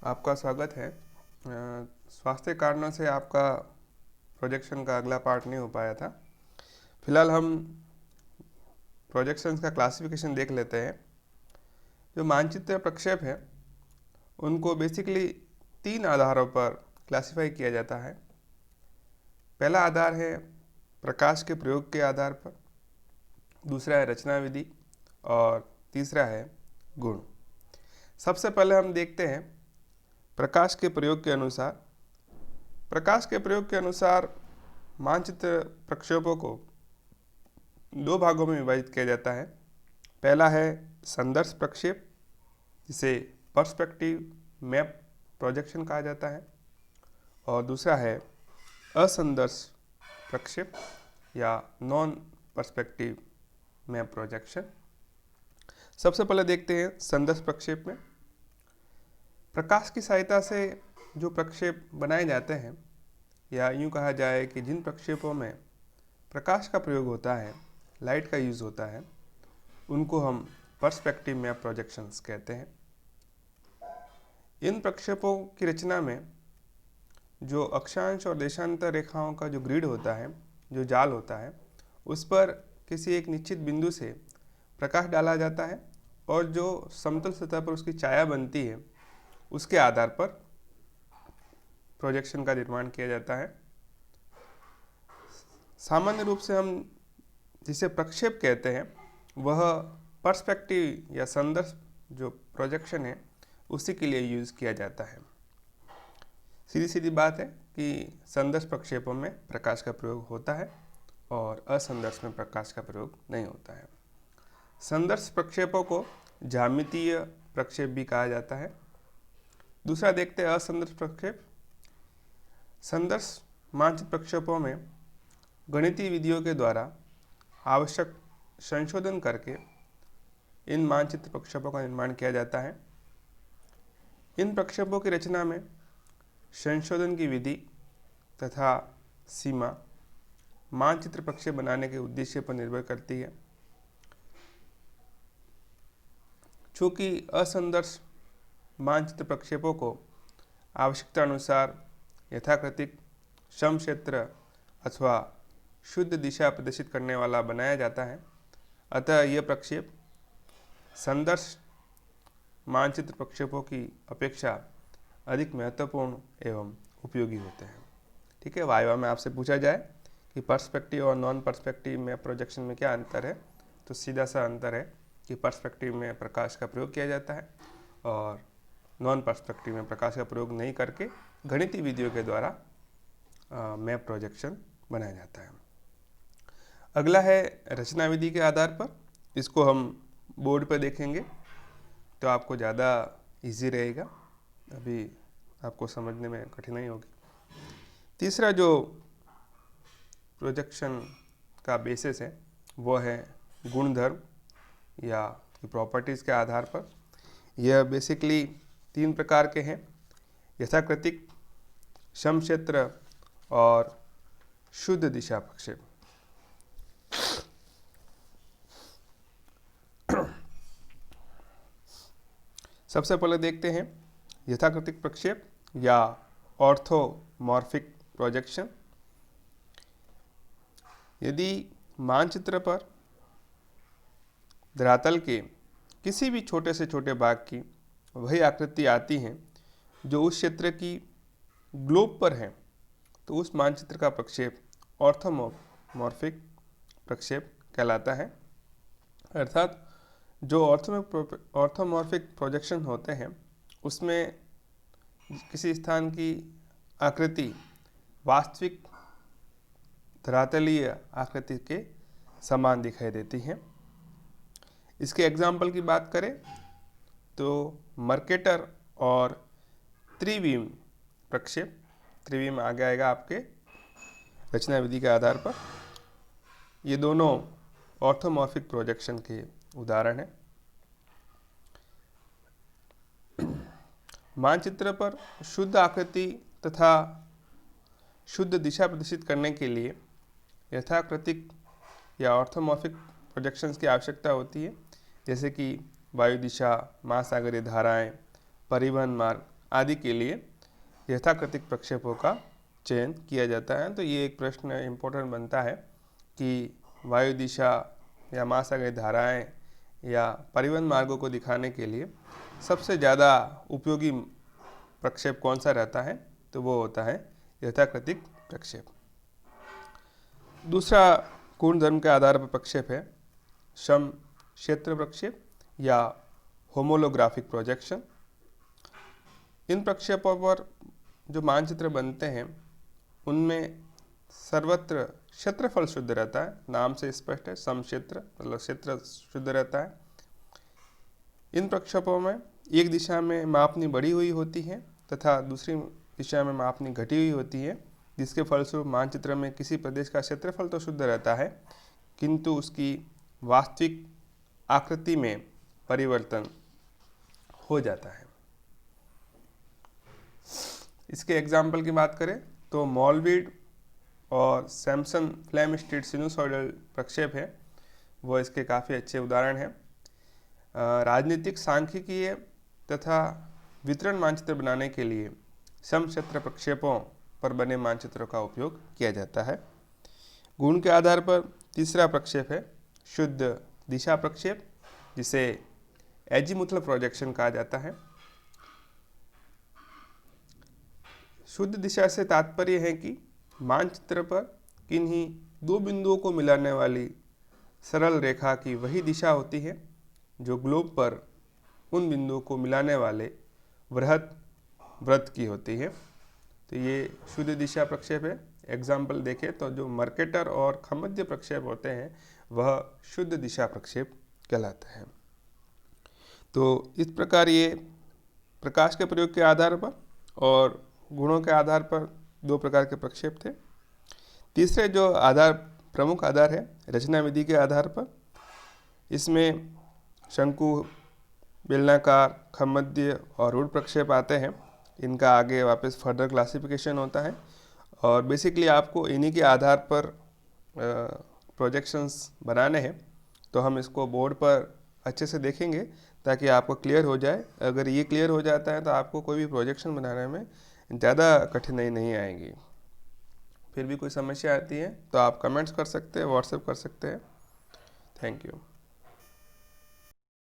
आपका स्वागत है। स्वास्थ्य कारणों से आपका प्रोजेक्शन का अगला पार्ट नहीं हो पाया था। फिलहाल हम प्रोजेक्शंस का क्लासिफिकेशन देख लेते हैं। जो मानचित्र प्रक्षेप है उनको बेसिकली 3 आधारों पर क्लासिफाई किया जाता है। पहला आधार है प्रकाश के प्रयोग के आधार पर, दूसरा है रचना विधि और तीसरा है गुण। सबसे पहले हम देखते हैं प्रकाश के प्रयोग के अनुसार। प्रकाश के प्रयोग के अनुसार मानचित्र प्रक्षेपों को 2 भागों में विभाजित किया जाता है। पहला है संदर्श प्रक्षेप, जिसे पर्सपेक्टिव मैप प्रोजेक्शन कहा जाता है, और दूसरा है असंदर्श प्रक्षेप या नॉन पर्सपेक्टिव मैप प्रोजेक्शन। सबसे पहले देखते हैं संदर्श प्रक्षेप में। प्रकाश की सहायता से जो प्रक्षेप बनाए जाते हैं, या यूँ कहा जाए कि जिन प्रक्षेपों में प्रकाश का प्रयोग होता है, लाइट का यूज़ होता है, उनको हम पर्सपेक्टिव मैप प्रोजेक्शंस कहते हैं। इन प्रक्षेपों की रचना में जो अक्षांश और देशांतर रेखाओं का जो ग्रिड होता है, जो जाल होता है, उस पर किसी एक निश्चित बिंदु से प्रकाश डाला जाता है और जो समतल सतह पर उसकी छाया बनती है, उसके आधार पर प्रोजेक्शन का निर्माण किया जाता है। सामान्य रूप से हम जिसे प्रक्षेप कहते हैं वह पर्सपेक्टिव या संदर्श जो प्रोजेक्शन है उसी के लिए यूज़ किया जाता है। सीधी सीधी बात है कि संदर्श प्रक्षेपों में प्रकाश का प्रयोग होता है और असंदर्श में प्रकाश का प्रयोग नहीं होता है। संदर्श प्रक्षेपों को ज्यामितीय प्रक्षेप भी कहा जाता है। दूसरा देखते हैं असंदर्श प्रक्षेप। संदर्श मानचित्र प्रक्षेपों में गणितीय विधियों के द्वारा आवश्यक संशोधन करके इन मानचित्र प्रक्षेपों का निर्माण किया जाता है। इन प्रक्षेपों की रचना में संशोधन की विधि तथा सीमा मानचित्र प्रक्षेप बनाने के उद्देश्य पर निर्भर करती है। चूँकि असंदर्श मानचित्र प्रक्षेपों को आवश्यकता अनुसार यथाकृतिक सम क्षेत्र अथवा शुद्ध दिशा प्रदर्शित करने वाला बनाया जाता है, अतः यह प्रक्षेप संदर्श मानचित्र प्रक्षेपों की अपेक्षा अधिक महत्वपूर्ण एवं उपयोगी होते हैं। ठीक है, वाइवा में आपसे पूछा जाए कि पर्सपेक्टिव और नॉन पर्सपेक्टिव में प्रोजेक्शन में क्या अंतर है, तो सीधा सा अंतर है कि पर्सपेक्टिव में प्रकाश का प्रयोग किया जाता है और नॉन पर्सपेक्टिव में प्रकाश का प्रयोग नहीं करके गणितीय विधियों के द्वारा मैप प्रोजेक्शन बनाया जाता है। अगला है रचना विधि के आधार पर। इसको हम बोर्ड पर देखेंगे तो आपको ज़्यादा इजी रहेगा, अभी आपको समझने में कठिनाई होगी। तीसरा जो प्रोजेक्शन का बेसिस है वो है गुणधर्म या प्रॉपर्टीज़ के आधार पर। यह बेसिकली 3 प्रकार के हैं: यथाकृतिक, सम क्षेत्र और शुद्ध दिशा प्रक्षेप। सबसे पहले देखते हैं यथाकृतिक प्रक्षेप या ऑर्थोमॉर्फिक प्रोजेक्शन। यदि मानचित्र पर धरातल के किसी भी छोटे से छोटे भाग की वही आकृति आती है जो उस क्षेत्र की ग्लोब पर है, तो उस मानचित्र का प्रक्षेप ऑर्थोमॉर्फिक प्रक्षेप कहलाता है। अर्थात जो ऑर्थोमॉर्फिक प्रोजेक्शन होते हैं उसमें किसी स्थान की आकृति वास्तविक धरातलीय आकृति के समान दिखाई देती है। इसके एग्जाम्पल की बात करें तो मर्केटर और त्रिविम प्रक्षेप, त्रिविम आगे आएगा आपके रचना विधि के आधार पर। ये दोनों ऑर्थोमॉर्फिक प्रोजेक्शन के उदाहरण हैं। मानचित्र पर शुद्ध आकृति तथा शुद्ध दिशा प्रदर्शित करने के लिए यथाकृतिक या ऑर्थोमॉर्फिक प्रोजेक्शंस की आवश्यकता होती है, जैसे कि वायु दिशा, महासागरीय धाराएं, परिवहन मार्ग आदि के लिए यथाकृतिक प्रक्षेपों का चयन किया जाता है। तो ये एक प्रश्न इम्पोर्टेंट बनता है कि वायु दिशा या महासागरीय धाराएं या परिवहन मार्गों को दिखाने के लिए सबसे ज़्यादा उपयोगी प्रक्षेप कौन सा रहता है, तो वो होता है यथाकृतिक प्रक्षेप। दूसरा गुणधर्म के आधार पर प्रक्षेप है सम क्षेत्र प्रक्षेप या होमोलोग्राफिक प्रोजेक्शन। इन प्रक्षेपों पर जो मानचित्र बनते हैं उनमें सर्वत्र क्षेत्रफल शुद्ध रहता है, नाम से स्पष्ट है, सम क्षेत्र मतलब क्षेत्र शुद्ध रहता है। इन प्रक्षेपों में एक दिशा में मापनी बढ़ी हुई होती है तथा दूसरी दिशा में मापनी घटी हुई होती है, जिसके फलस्वरूप मानचित्र में किसी प्रदेश का क्षेत्रफल तो शुद्ध रहता है किंतु उसकी वास्तविक आकृति में परिवर्तन हो जाता है। इसके एग्जाम्पल की बात करें तो मॉलवीड और सैमसन फ्लैम स्ट्रीट सिनुसॉइडल प्रक्षेप है, वो इसके काफ़ी अच्छे उदाहरण हैं। राजनीतिक सांख्यिकीय तथा वितरण मानचित्र बनाने के लिए समक्षेत्र प्रक्षेपों पर बने मानचित्रों का उपयोग किया जाता है। गुण के आधार पर तीसरा प्रक्षेप है शुद्ध दिशा प्रक्षेप, जिसे एजीमुथल प्रोजेक्शन कहा जाता है। शुद्ध दिशा से तात्पर्य है कि मानचित्र पर किन्हीं दो बिंदुओं को मिलाने वाली सरल रेखा की वही दिशा होती है जो ग्लोब पर उन बिंदुओं को मिलाने वाले वृहत वृत्त की होती है। तो ये शुद्ध दिशा प्रक्षेप है। एग्जाम्पल देखें तो जो मर्केटर और खमध्य प्रक्षेप होते हैं वह शुद्ध दिशा प्रक्षेप कहलाते हैं। तो इस प्रकार ये प्रकाश के प्रयोग के आधार पर और गुणों के आधार पर दो प्रकार के प्रक्षेप थे। तीसरे जो प्रमुख आधार है रचना विधि के आधार पर, इसमें शंकु, बेलनाकार, खमध्य और रूढ़ प्रक्षेप आते हैं। इनका आगे वापस फर्दर क्लासिफिकेशन होता है और बेसिकली आपको इन्हीं के आधार पर प्रोजेक्शंस बनाने हैं। तो हम इसको बोर्ड पर अच्छे से देखेंगे ताकि आपको क्लियर हो जाए। अगर ये क्लियर हो जाता है तो आपको कोई भी प्रोजेक्शन बनाने में ज़्यादा कठिनाई नहीं आएगी। फिर भी कोई समस्या आती है तो आप कमेंट्स कर सकते हैं, व्हाट्सएप कर सकते हैं। Thank you.